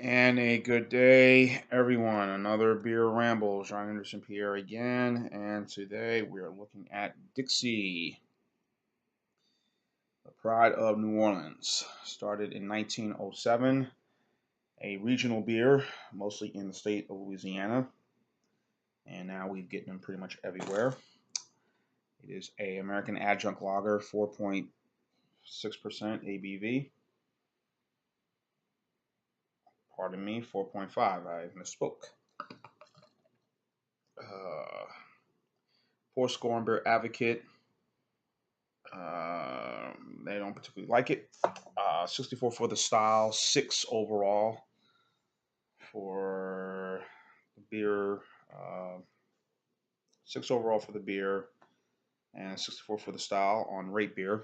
And a good day, everyone. Another beer ramble. John Anderson Pierre again, and today we are looking at Dixie, the pride of New Orleans. Started in 1907, a regional beer, mostly in the state of Louisiana, and now we get them pretty much everywhere. It is a American Adjunct lager, 4.6% ABV. Pardon me, 4.5. I misspoke. Fourscore and Beer Advocate. They don't particularly like it. 64 for the style, 6 overall for the beer, 6 overall for the beer, and 64 for the style on Rate Beer.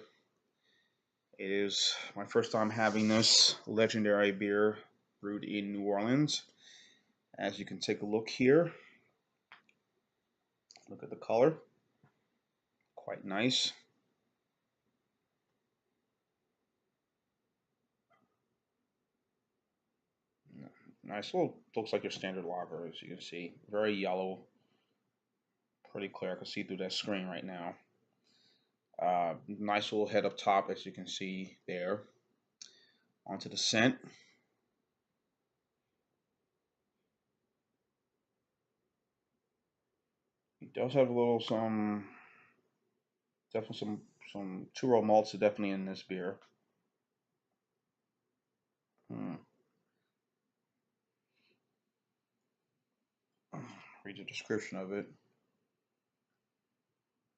It is my first time having this legendary beer brewed in New Orleans. As you can take a look here, look at the color, quite nice. Nice little, looks like your standard lager, as you can see. Very yellow, pretty clear. I can see through that screen right now. Nice little head up top, as you can see there. Onto the scent. It does have a little definitely some two-row malts are definitely in this beer. Read the description of it.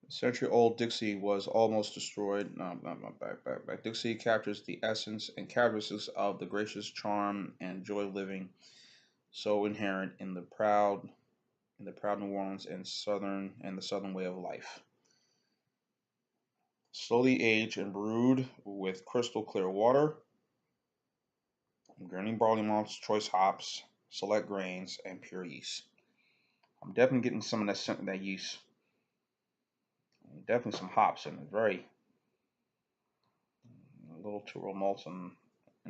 Century-old Dixie was almost destroyed. No, back. Dixie captures the essence and characteristics of the gracious charm and joy of living, so inherent in the proud New Orleans and the southern way of life. Slowly aged and brewed with crystal clear water, grinding barley malts, choice hops, select grains, and pure yeast. I'm definitely getting some of that scent of that yeast. Definitely some hops in it. Very a little two-row malts in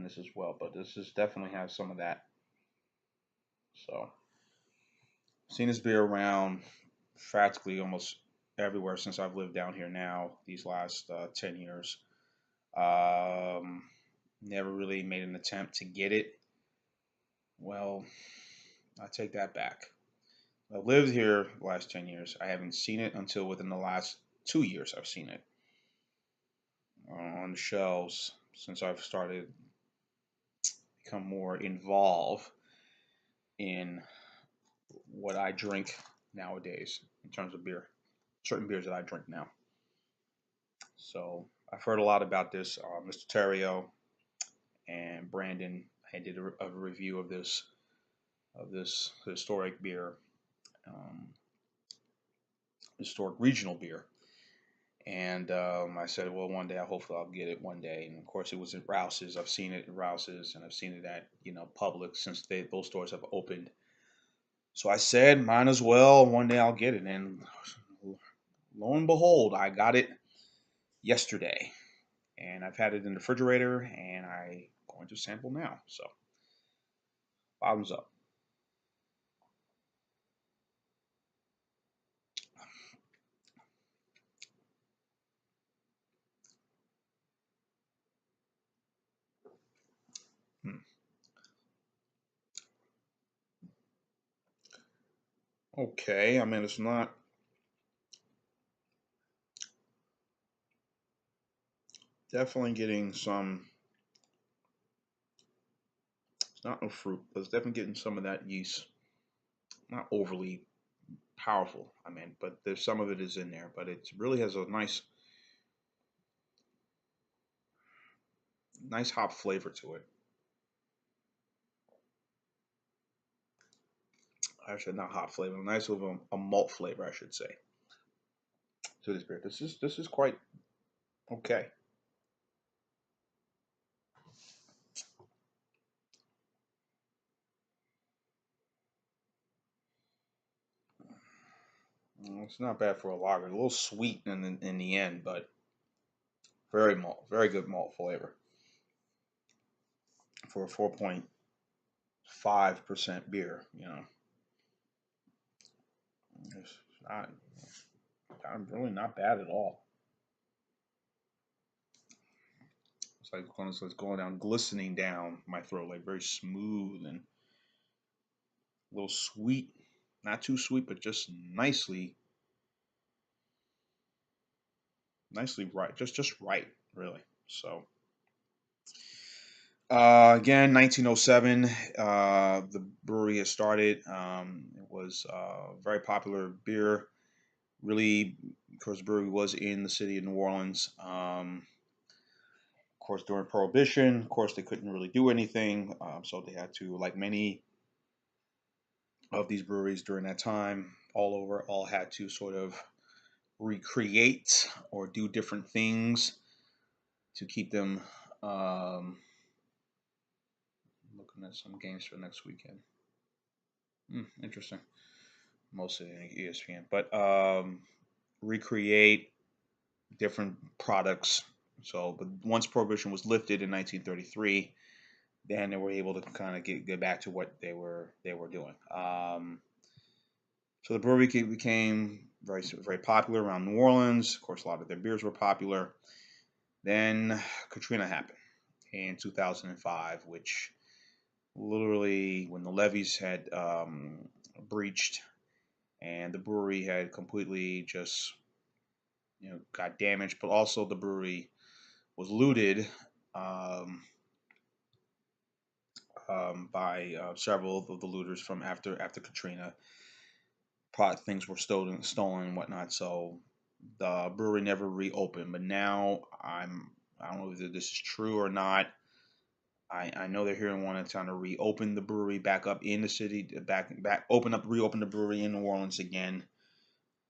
this as well, but this is definitely has some of that. So, I've seen this beer around practically almost everywhere since I've lived down here now these last 10 years. Never really made an attempt to get it. Well, I take that back. I've lived here the last 10 years. I haven't seen it until within the last 2 years I've seen it on the shelves since I've started to become more involved in what I drink nowadays in terms of beer, certain beers that I drink now. So I've heard a lot about this. Mr. Terrio and Brandon, I did a review of this historic beer, um, historic regional beer. And I said, well, one day, hopefully I'll get it one day. And of course, it was at Rouse's. I've seen it at Rouse's, and I've seen it at Publix since those stores have opened. So I said, might as well. One day I'll get it. And lo and behold, I got it yesterday, and I've had it in the refrigerator, and I'm going to sample now. So, bottoms up. Hmm. Okay, I mean it's not definitely getting some. It's not no fruit, but it's definitely getting some of that yeast. Not overly powerful, I mean, but there's some of it is in there. But it really has a nice hop flavor to it. Actually, not hop flavor, a nice little a malt flavor, I should say. To this beer, this is quite okay. It's not bad for a lager. A little sweet in the end, but very good malt flavor for a 4.6%. 5% beer. You know, it's not, I'm really not bad at all. It's like it's going down, glistening down my throat, like very smooth and a little sweet. Not too sweet, but just nicely right. Just right, really. So again, 1907, the brewery has started. It was very popular beer. Really, of course, the brewery was in the city of New Orleans. Of course, during Prohibition, of course, they couldn't really do anything, so they had to, like many of these breweries during that time, all over, all had to sort of recreate or do different things to keep them. Looking at some games for next weekend. Interesting. Mostly ESPN, but recreate different products. So, but once prohibition was lifted in 1933, then they were able to kind of get back to what they were doing. So the brewery became very popular around New Orleans. Of course, a lot of their beers were popular. Then Katrina happened in 2005, which literally when the levees had breached and the brewery had completely just got damaged, but also the brewery was looted um, by several of the looters from after Katrina. Product things were stolen and whatnot. So the brewery never reopened. But now I don't know if this is true or not. I know they're here in one trying to reopen the brewery back up in the city, reopen the brewery in New Orleans again.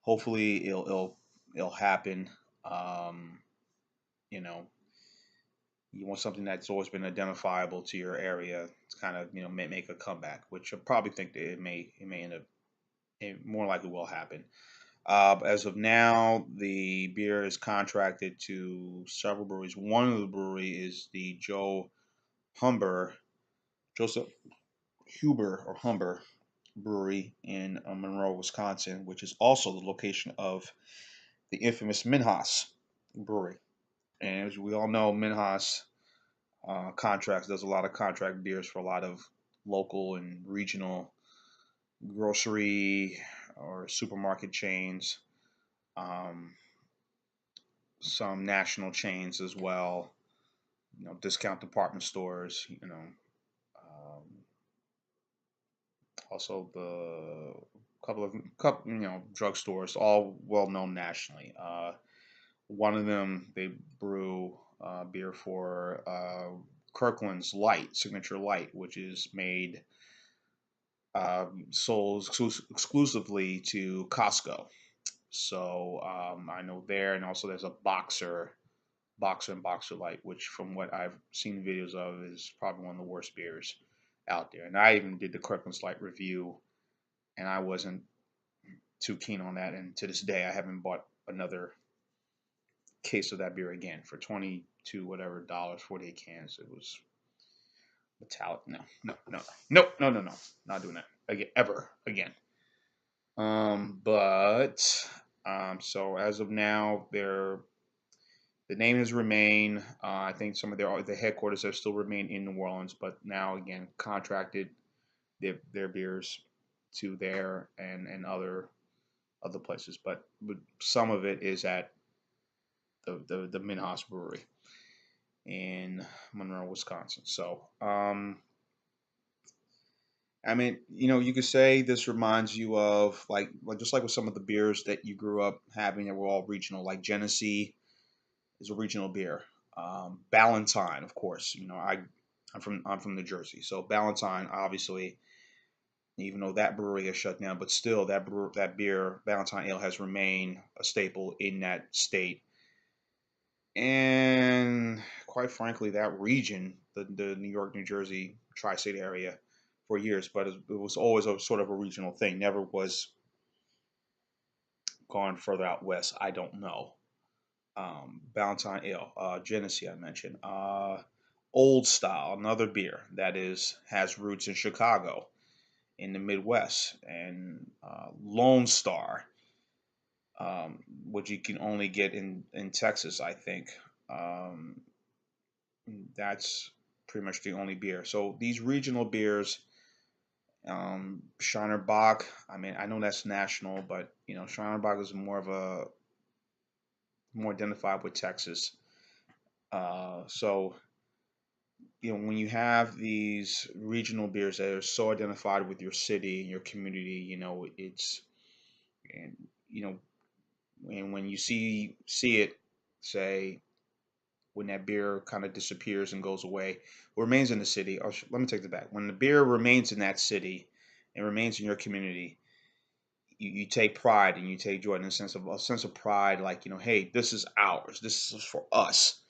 Hopefully it'll happen. Um, you know, you want something that's always been identifiable to your area to kind of make a comeback, which I probably think that it may end up, it more likely will happen. As of now, the beer is contracted to several breweries. One of the brewery is the Joseph Huber or Humber Brewery in Monroe, Wisconsin, which is also the location of the infamous Minhas Brewery. And as we all know, Minhas contracts does a lot of contract beers for a lot of local and regional grocery or supermarket chains, um, some national chains as well. Discount department stores. Also the couple drugstores, all well known nationally. One of them they brew beer for Kirkland's Light Signature Light, which is made sold exclusively to Costco. So I know there, and also there's a Boxer and Boxer Light, which from what I've seen videos of is probably one of the worst beers out there. And I even did the Kirkland's Light review, and I wasn't too keen on that. And to this day, I haven't bought another case of that beer again for 22 whatever dollars, 48 cans. It was metallic. No, not doing that again ever again. But so as of now, the name has remained. I think some of the headquarters have still remained in New Orleans, but now again contracted their beers to there and other places. But some of it is at the Minhas Brewery in Monroe, Wisconsin. So I mean, you could say this reminds you of like just like with some of the beers that you grew up having that were all regional, like Genesee is a regional beer. Ballantine, of course. I'm from New Jersey, so Ballantine, obviously, even though that brewery has shut down, but still that beer, Ballantine Ale, has remained a staple in that state. And quite frankly, that region, the New York, New Jersey tri-state area, for years, but it was always a sort of a regional thing. Never was gone further out west. I don't know. Ballantine Ale, Genesee, I mentioned. Old Style, another beer that has roots in Chicago, in the Midwest, and Lone Star, which you can only get in Texas, I think. Um, that's pretty much the only beer. So these regional beers, Shiner Bock. I mean, I know that's national, but Shiner Bock is more identified with Texas. So when you have these regional beers that are so identified with your city and your community, it's and you know and when you see it, say when that beer kind of disappears and goes away, or remains in the city. Or let me take that back. When the beer remains in that city and remains in your community, you take pride and you take joy in a sense of pride, like hey, this is ours. This is for us.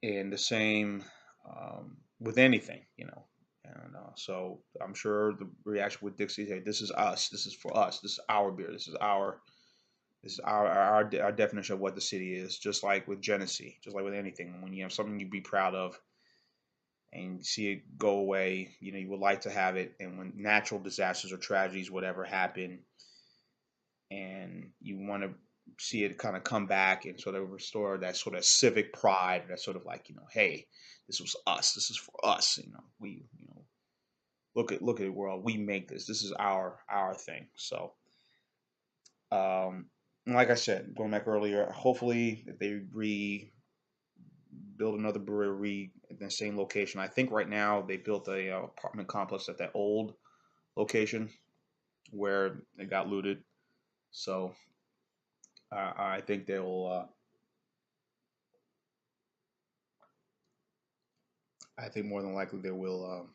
And the same with anything, And so I'm sure the reaction with Dixie, hey, this is us. This is for us. This is our beer. This is our definition of what the city is. Just like with Genesee, just like with anything, when you have something you be proud of and you see it go away, you would like to have it. And when natural disasters or tragedies, whatever happen, and you want to see it kind of come back and sort of restore that sort of civic pride, that sort of like, hey, this was us. This is for us. We, look at the world. We make this. This is our thing. So, like I said, going back earlier, hopefully if they rebuild another brewery in the same location. I think right now they built a apartment complex at that old location where it got looted. So I think they'll. I think more than likely they will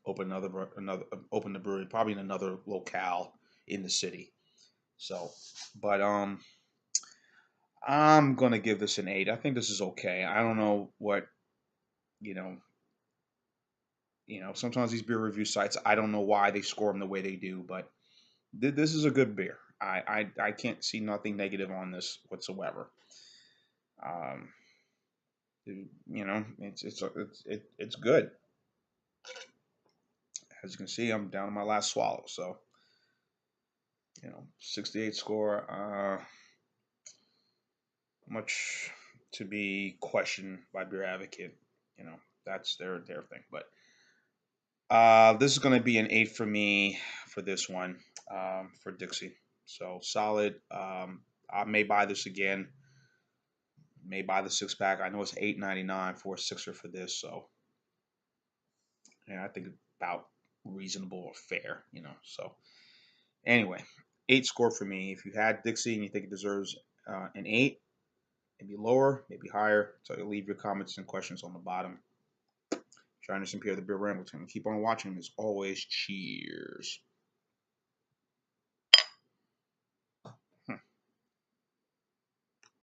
open the brewery probably in another locale in the city. So, but I'm gonna give this an 8. I think this is okay. I don't know what you know. Sometimes these beer review sites, I don't know why they score them the way they do, but this is a good beer. I can't see nothing negative on this whatsoever. Um, it's good. As you can see, I'm down to my last swallow. So 68 score. Much to be questioned by Beer Advocate. That's their thing. But this is going to be an 8 for me for this one, for Dixie. So solid. I may buy this again. May buy the 6 pack. I know it's $8.99 for a sixer for this. So yeah, I think about reasonable or fair. So anyway, 8 score for me. If you had Dixie and you think it deserves an 8, maybe lower, maybe higher. So you leave your comments and questions on the bottom. Trying to compare the Beer Ramble. Keep on watching. As always, cheers.